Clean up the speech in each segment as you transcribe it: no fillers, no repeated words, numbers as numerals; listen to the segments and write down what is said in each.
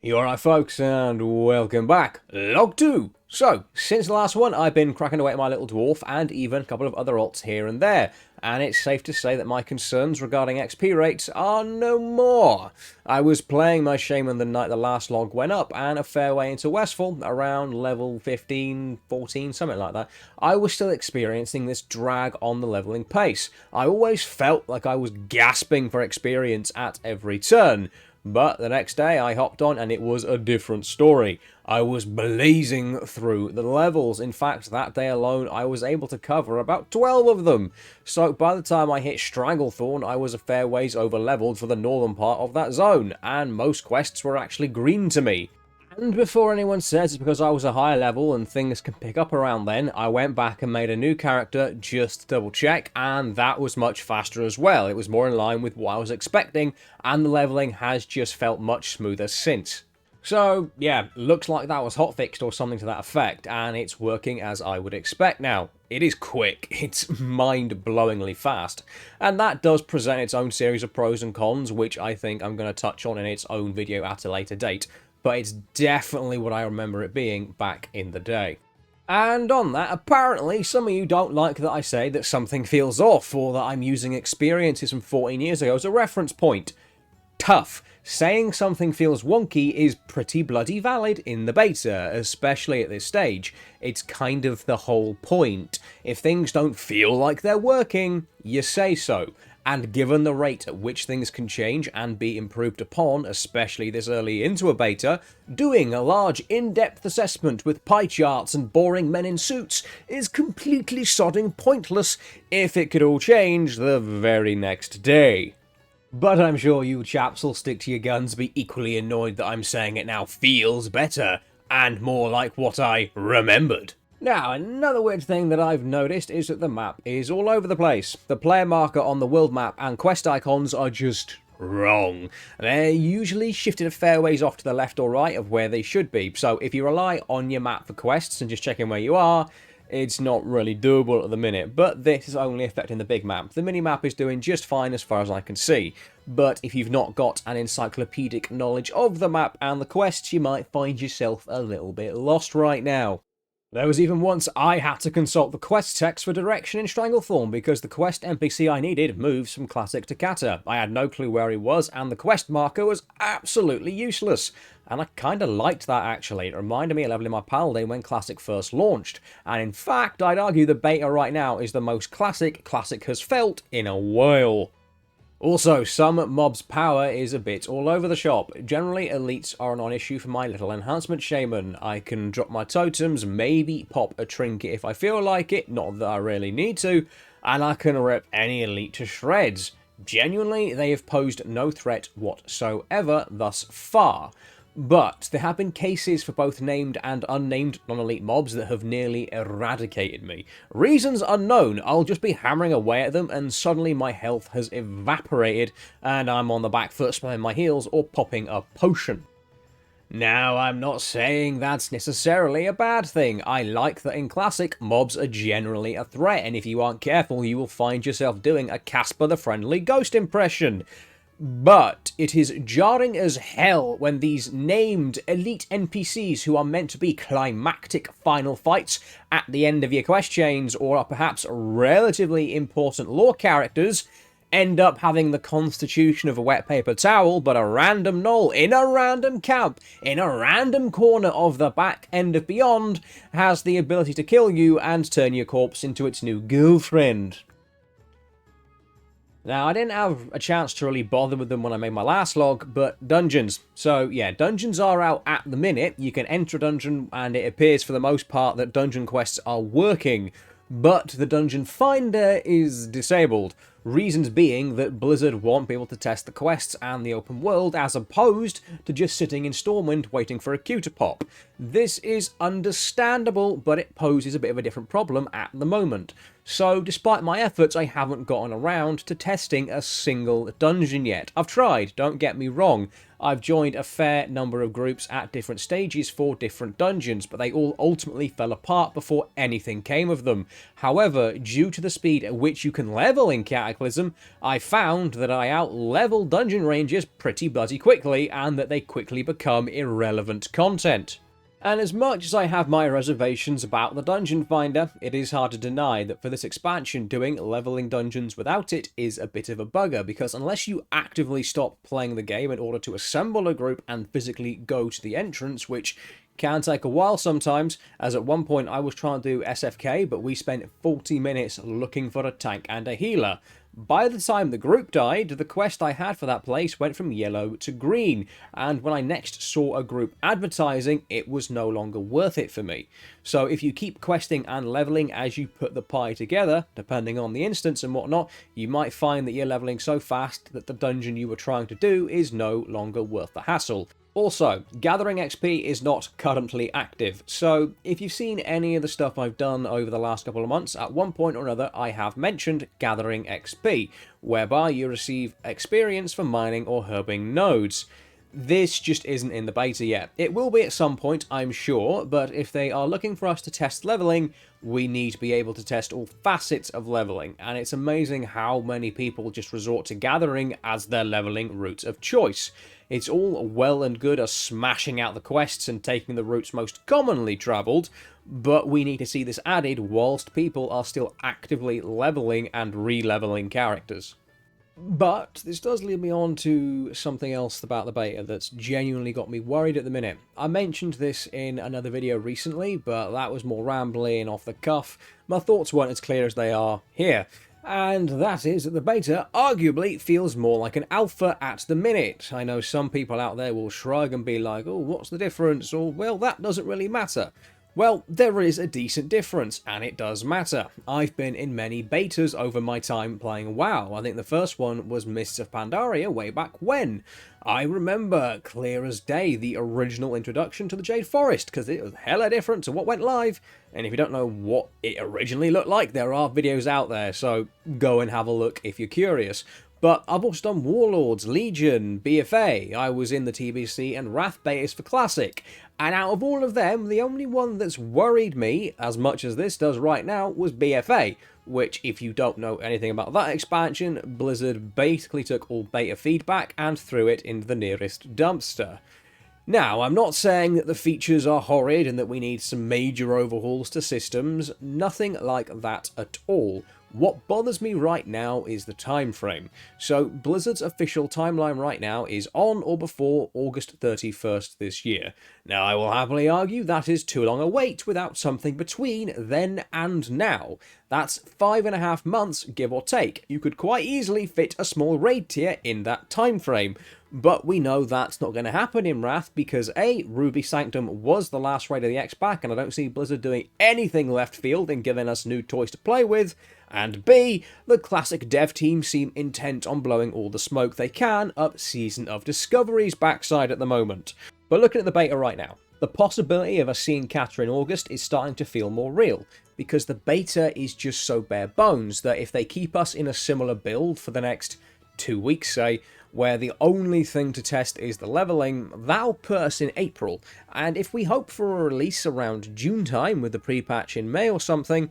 You alright folks, and welcome back. Log 2! So, since the last one, I've been cracking away at my little dwarf, and even a couple of other alts here and there, and it's safe to say that my concerns regarding XP rates are no more. I was playing my shaman the night the last log went up, and a fair way into Westfall, around level 15, 14, something like that, I was still experiencing this drag on the leveling pace. I always felt like I was gasping for experience at every turn. But the next day I hopped on and it was a different story. I was blazing through the levels. In fact, that day alone I was able to cover about 12 of them. So by the time I hit Stranglethorn, I was a fair ways over leveled for the northern part of that zone, and most quests were actually green to me. And before anyone says it's because I was a higher level and things can pick up around then, I went back and made a new character just to double check, and that was much faster as well. It was more in line with what I was expecting, and the leveling has just felt much smoother since. So yeah, looks like that was hotfixed or something to that effect, and it's working as I would expect now. It is quick, it's mind-blowingly fast, and that does present its own series of pros and cons, which I think I'm going to touch on in its own video at a later date. But it's definitely what I remember it being back in the day. And on that, apparently some of you don't like that I say that something feels off, or that I'm using experiences from 14 years ago as a reference point. Tough. Saying something feels wonky is pretty bloody valid in the beta, especially at this stage. It's kind of the whole point. If things don't feel like they're working, you say so. And given the rate at which things can change and be improved upon, especially this early into a beta, doing a large in-depth assessment with pie charts and boring men in suits is completely sodding pointless if it could all change the very next day. But I'm sure you chaps will stick to your guns, be equally annoyed that I'm saying it now feels better, and more like what I remembered. Now, another weird thing that I've noticed is that the map is all over the place. The player marker on the world map and quest icons are just wrong. They're usually shifted a fair ways off to the left or right of where they should be, so if you rely on your map for quests and just checking where you are, it's not really doable at the minute, but this is only affecting the big map. The mini-map is doing just fine as far as I can see, but if you've not got an encyclopedic knowledge of the map and the quests, you might find yourself a little bit lost right now. There was even once I had to consult the quest text for direction in Stranglethorn because the quest NPC I needed moves from Classic to Cata. I had no clue where he was, and the quest marker was absolutely useless. And I kinda liked that actually. It reminded me of leveling my Paladin when Classic first launched. And in fact, I'd argue the beta right now is the most Classic has felt in a while. Also, some mobs' power is a bit all over the shop. Generally, elites are a non-issue for my little enhancement shaman. I can drop my totems, maybe pop a trinket if I feel like it, not that I really need to, and I can rip any elite to shreds. Genuinely, they have posed no threat whatsoever thus far. But there have been cases for both named and unnamed non-elite mobs that have nearly eradicated me. Reasons unknown, I'll just be hammering away at them and suddenly my health has evaporated and I'm on the back foot spamming my heals or popping a potion. Now, I'm not saying that's necessarily a bad thing. I like that in Classic, mobs are generally a threat, and if you aren't careful, you will find yourself doing a Casper the Friendly Ghost impression. But it is jarring as hell when these named elite NPCs who are meant to be climactic final fights at the end of your quest chains or are perhaps relatively important lore characters end up having the constitution of a wet paper towel, but a random gnoll in a random camp in a random corner of the back end of Beyond has the ability to kill you and turn your corpse into its new girlfriend. Now, I didn't have a chance to really bother with them when I made my last log, but dungeons. So, yeah, dungeons are out at the minute. You can enter a dungeon, and it appears for the most part that dungeon quests are working, but the dungeon finder is disabled. Reasons being that Blizzard want people to test the quests and the open world as opposed to just sitting in Stormwind waiting for a queue to pop. This is understandable, but it poses a bit of a different problem at the moment. So despite my efforts, I haven't gotten around to testing a single dungeon yet. I've tried, don't get me wrong. I've joined a fair number of groups at different stages for different dungeons, but they all ultimately fell apart before anything came of them. However, due to the speed at which you can level in Cataclysm, I found that I out-level dungeon rangers pretty bloody quickly, and that they quickly become irrelevant content. And as much as I have my reservations about the Dungeon Finder, it is hard to deny that for this expansion, doing leveling dungeons without it is a bit of a bugger, because unless you actively stop playing the game in order to assemble a group and physically go to the entrance, which can take a while sometimes, as at one point I was trying to do SFK, but we spent 40 minutes looking for a tank and a healer. By the time the group died, the quest I had for that place went from yellow to green, and when I next saw a group advertising, it was no longer worth it for me. So if you keep questing and leveling as you put the pie together, depending on the instance and whatnot, you might find that you're leveling so fast that the dungeon you were trying to do is no longer worth the hassle. Also, gathering XP is not currently active, so if you've seen any of the stuff I've done over the last couple of months, at one point or another I have mentioned gathering XP, whereby you receive experience for mining or herbing nodes. This just isn't in the beta yet. It will be at some point, I'm sure, but if they are looking for us to test leveling, we need to be able to test all facets of leveling, and it's amazing how many people just resort to gathering as their leveling route of choice. It's all well and good us smashing out the quests and taking the routes most commonly travelled, but we need to see this added whilst people are still actively leveling and re-leveling characters. But this does lead me on to something else about the beta that's genuinely got me worried at the minute. I mentioned this in another video recently, but that was more rambling, off the cuff. My thoughts weren't as clear as they are here. And that is that the beta arguably feels more like an alpha at the minute. I know some people out there will shrug and be like, oh, what's the difference? Or, well, that doesn't really matter. Well, there is a decent difference, and it does matter. I've been in many betas over my time playing WoW. I think the first one was Mists of Pandaria way back when. I remember clear as day the original introduction to the Jade Forest, because it was hella different to what went live. And if you don't know what it originally looked like, there are videos out there, so go and have a look if you're curious. But I've also done Warlords, Legion, BFA, I was in the TBC and Wrath betas for Classic, and out of all of them, the only one that's worried me, as much as this does right now, was BFA, which, if you don't know anything about that expansion, Blizzard basically took all beta feedback and threw it into the nearest dumpster. Now, I'm not saying that the features are horrid and that we need some major overhauls to systems, nothing like that at all. What bothers me right now is the time frame. So Blizzard's official timeline right now is on or before August 31st this year. Now I will happily argue that is too long a wait without something between then and now. That's 5.5 months, give or take. You could quite easily fit a small raid tier in that time frame. But we know that's not going to happen in Wrath because A, Ruby Sanctum was the last raid of the X-Pack and I don't see Blizzard doing anything left field in giving us new toys to play with, and B, the Classic dev team seem intent on blowing all the smoke they can up Season of Discovery's backside at the moment. But looking at the beta right now, the possibility of us seeing Cata in August is starting to feel more real, because the beta is just so bare bones that if they keep us in a similar build for the next 2 weeks, say, where the only thing to test is the leveling, that'll put us in April, and if we hope for a release around June time with the pre-patch in May or something,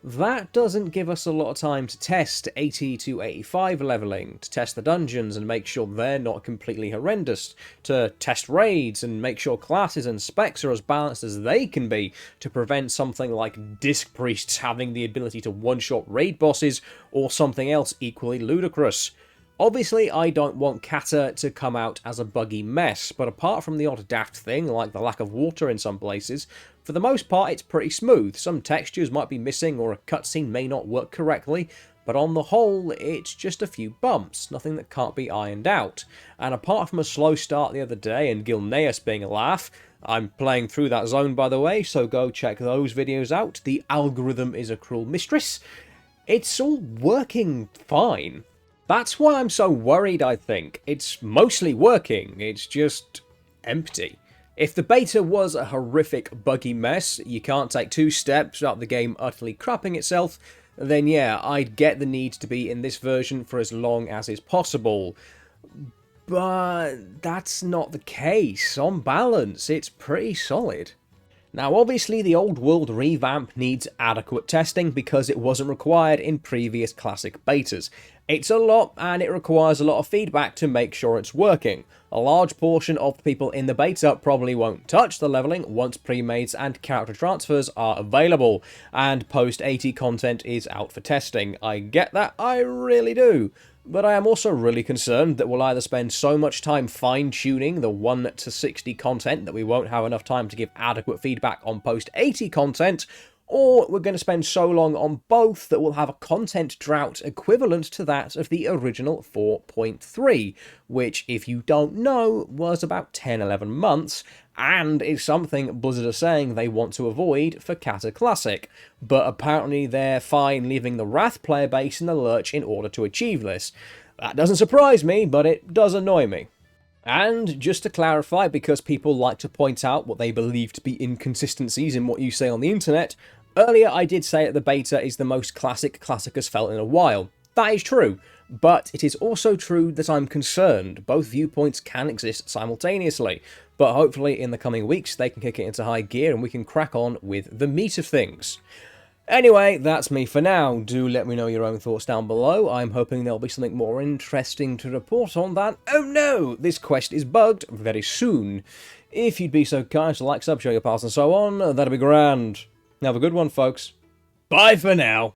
that doesn't give us a lot of time to test 80 to 85 leveling, to test the dungeons and make sure they're not completely horrendous, to test raids and make sure classes and specs are as balanced as they can be, to prevent something like Disc Priests having the ability to one-shot raid bosses, or something else equally ludicrous. Obviously, I don't want Cata to come out as a buggy mess, but apart from the odd daft thing, like the lack of water in some places, for the most part it's pretty smooth. Some textures might be missing or a cutscene may not work correctly, but on the whole, it's just a few bumps, nothing that can't be ironed out. And apart from a slow start the other day and Gilneas being a laugh, I'm playing through that zone by the way, so go check those videos out. The algorithm is a cruel mistress. It's all working fine. That's why I'm so worried, I think. It's mostly working, it's just empty. If the beta was a horrific buggy mess, you can't take 2 steps without the game utterly crapping itself, then yeah, I'd get the need to be in this version for as long as is possible. But that's not the case. On balance, it's pretty solid. Now obviously the old world revamp needs adequate testing because it wasn't required in previous classic betas. It's a lot and it requires a lot of feedback to make sure it's working. A large portion of the people in the beta probably won't touch the leveling once pre-mates and character transfers are available, and post-80 content is out for testing. I get that, I really do. But I am also really concerned that we'll either spend so much time fine-tuning the 1 to 60 content that we won't have enough time to give adequate feedback on post-80 content, or we're going to spend so long on both that we'll have a content drought equivalent to that of the original 4.3, which, if you don't know, was about 10-11 months, and is something Blizzard are saying they want to avoid for Cata Classic, but apparently they're fine leaving the Wrath player base in the lurch in order to achieve this. That doesn't surprise me, but it does annoy me. And just to clarify, because people like to point out what they believe to be inconsistencies in what you say on the internet, earlier I did say that the beta is the most classic has felt in a while. That is true, but it is also true that I'm concerned. Both viewpoints can exist simultaneously, but hopefully in the coming weeks they can kick it into high gear and we can crack on with the meat of things. Anyway, that's me for now. Do let me know your own thoughts down below. I'm hoping there'll be something more interesting to report on that. Oh no, this quest is bugged very soon. If you'd be so kind to like, sub, show your pals and so on, that'd be grand. Have a good one, folks. Bye for now.